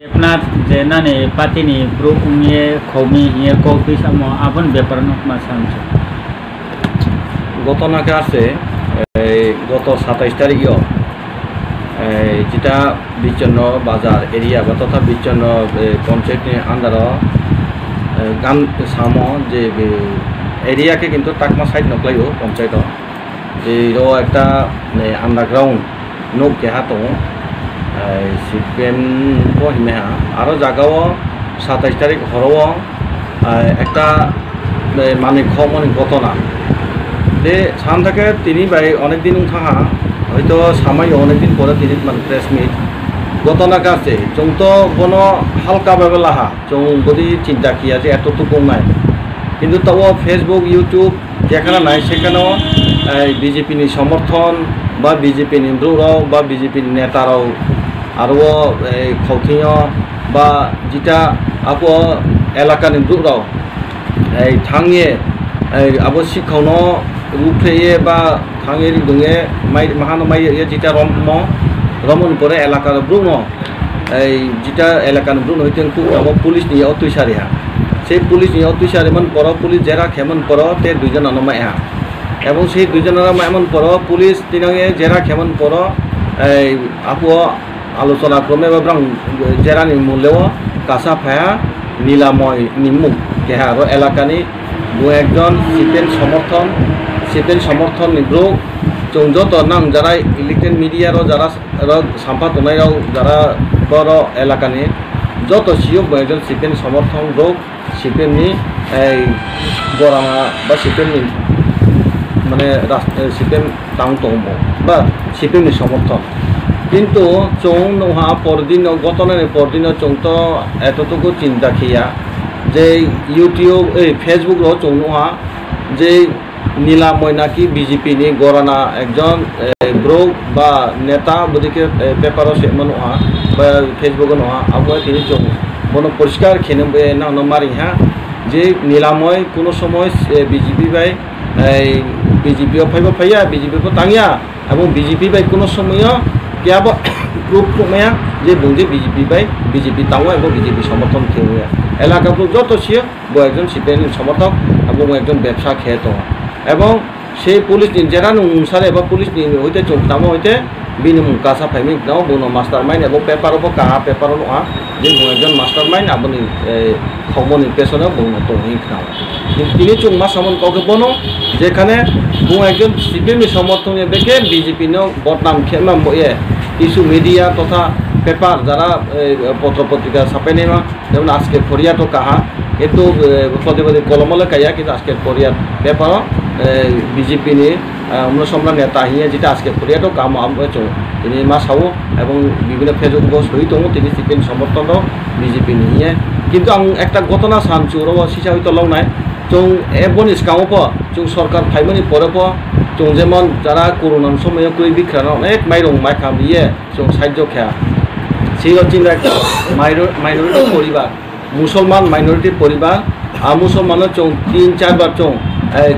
Epnat jenane patini pro umie khomi hiye kopi samo abon ব্যাপার nok masancho ঘটনাকে আছে গত 27 তারিখেও যেটা বিচ্ছন্ন বাজার এরিয়া বা তথা বিচ্ছন্ন পঞ্চায়েতের আন্ডার গান সামো যে এরিয়াকে কিন্তু টাকমা সাইড নকলাইও পঞ্চায়েত যে একটা আন্ডারগ্রাউন্ড নক কেহা তো সিপিএম হিমে আরও জায়গাও 27 তারিখ হরও একটা মানে খমনি ঘটনা যে সান থাকে তিনি বাই অনেকদিন থাকা হয়তো সামাই অনেকদিন পরে তিনি মানে প্রেস মিট ঘটনা কাছে जों তো কোনো হালকা ভাবে লাহা जों যদি চিন্তা কিয়া যে এতটুকু নাই কিন্তু তাও ফেসবুক ইউটিউব যেখানে নাই সেখানেও বিজেপি সমর্থন বা বিজেপি নিন্দ্ররাও বা বিজেপি নেতারাও আরও খৌথিয় বা যেটা আবো এলাকা নিন্দ্ররাও থাঙিয়ে আবো শিক্ষানো রূপে বা থাঙে দুঙে মাই মাহানো মাই যেটা রমন পরে এলাকার ব্রুণ যেটা এলাকার ব্রুণ হইতে পুলিশ নিয়ে অত্যাচারিহা সেই পুলিশ নিয়ে অত্যাচারিমান পর পুলিশ জেরা খেমন পর তে দুইজন অনমাইহা এবং সেই দুইজনের এমন পর পুলিশ তিনঙে জেরা খেমন পর আপু আলোচনা ক্রমে বা জেরানি মূল্যেও কাঁচা ফায়া নীলাময় নিমুখ কেহা আর এলাকানি দু একজন সিপিএম সমর্থন নিগ্রহ जों যত নাম যারা ইলেকট্রেড মিডিয়ারও যারা সাম্পা তোনাইরাও যারা বড় এলাকানি যত সিও একজন সিপিএম সমর্থন রোগ সিপিএমনি গরানা বা সিপিএমনি মানে সিপিএম টাউন তম বা সিপিএমনি সমর্থন কিন্তু চৌ নহা পরদিন গতনের পরদিন চৌ তো এতটুকু চিন্তা খিয়া যে ইউটিউব ফেসবুক চৌ নহা যে নীলাময় নাকি বিজেপি নি গরানা একজন ব্রোক বা নেতা বদিকে পেপারও সেমন নহা বা ফেসবুকে নহা আবহাওয়া তিনি চৌ কোনো পরিষ্কার খেনে না মারি হ্যাঁ যে নীলাময় কোনো সময় বিজেপি বাই বিজেপিও ফাইব ফাইয়া বিজেপিকে টাঙিয়া এবং বিজেপি বাই কোনো সময়ও কেয়াব গ্রুপ কমায়া যে বুঝে বিজেপি বাই বিজেপি টাঙো এবং বিজেপি সমর্থন খেয়ে এলাকাগুলো যত সিও বো একজন সিপিএম সমর্থক এবং একজন ব্যবসা খেয়ে তো এবং সেই পুলিশ যারা নুসারে বা পুলিশ হইতে চোখতামো হইতে বিনিমু কাঁচা ফাইমি দাও বুনো মাস্টার মাইন্ড এবং পেপারও কাহা পেপারও নয় যে একজন মাস্টার মাইন্ড আপনি খবরনি পেছনেও বুনো তো তিনি চোখ মাস সমন কাউকে বনো যেখানে বু একজন সিপিএম সমর্থন দেখে বিজেপি বদনাম খেমা কিছু মিডিয়া তথা পেপার যারা পত্রপত্রিকা ছাপাই নেওয়া যেমন আজকে ফরিয়াটো কাহা কিন্তু পদে পদে কলমলে কাইয়া কিন্তু আজকে ফরিয়াদ পেপারও বিজেপি নিয়ে অনুসম্রাট নেতা হিয়ে যেটা আজকে ফরিয়াটো কাম তিনি মাসাও এবং বিভিন্ন ফেসবুক সহিত তিনি সিপিএম সমর্থন বিজেপি নিয়ে কিন্তু একটা ঘটনা সানছু সিসা হয়তো লও নাই চৌ এবন ইস্কামপ চৌ সরকার ফাইমনি পরে চৌ যেমন যারা করোনার সময় কই বিখ্রান অনেক মাইরং মাই খাম দিয়ে চৌ সাহায্য খেয়া সেই হচ্ছে একটা মাইনরিটি পরিবার মুসলমান মাইনরিটি পরিবার আর মুসলমানের চৌ 3-4 বার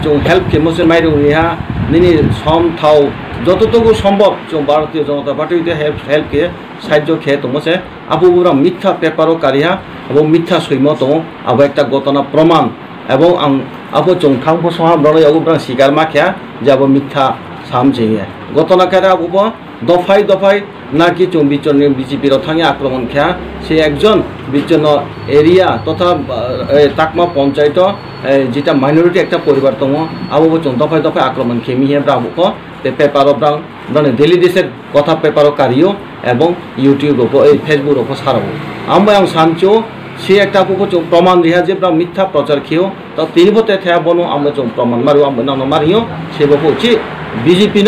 চৌ হেল্প খেমছে মাইরং ইহা নিনি সম থাও যতটুকু সম্ভব চৌ ভারতীয় জনতা পার্টিতে হেল্পকে সাহায্য খেয়ে তোমাছে আবুরা মিথ্যা পেপারও কারিহা এবং মিথ্যা সৈমত আবু একটা ঘটনা প্রমাণ এবং আবু চৌ থাং সহাবরণ আবুরা শিকার মাখিয়া যে আবু মিথ্যা সামছে ঘটনাকারে আবু দফায় দফায় নাকি চৌ বিচ্ছন্ন বিজেপির থাঙে আক্রমণ খেয়া সে একজন বিচ্ছন্ন এরিয়া তথা তাকমা পঞ্চায়েত যেটা মাইনরিটি একটা পরিবার তম আবু চৌ দফায় দফায় আক্রমণ খেয়ে মিহে আবুক পেপারও মানে ডেলি দেশের কথা পেপারও কারিও এবং ইউটিউব ফেসবুক ওপর সারাবো আমি সানচো সে একটা আবু চৌ প্রমাণ দিহা যে মিথ্যা প্রচার খেয়েও তা তিনি হতে থেয়া বনো আমরা চৌ প্রমাণ মারিও আমি মারিও সে বকো উচিত বিজেপি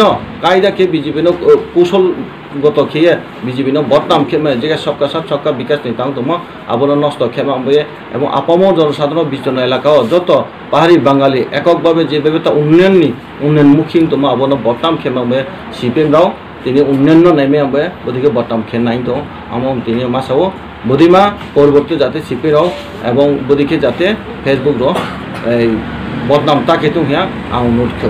কায়দা খেয়ে বিজেপি কৌশলগত খেয়ে বিজেপি বদনাম খেমে যে সবকা সাত সবকা বিকাশ নেই তাং তোমা আবনো নষ্ট খেমা বয়ে এবং আপাম জনসাধারণ বিচ্ছন্ন এলাকাও যত পাহাড়ি বাঙালি এককভাবে যেভাবে তা উন্নয়নমুখী তোমা আবনো বদনাম খেমা বয়ে সিপিএম রাও তিনি উন্নয়ন নেমে আবে ওদিকে বদনাম খেয়ে নাই তো আমার তিনি মাসাও বদিমা পরবর্তী যাতে সিপিএম রাও এবং বদিকে যাতে ফেসবুক বদনাম তাকে তো হিয়া অনুরোধ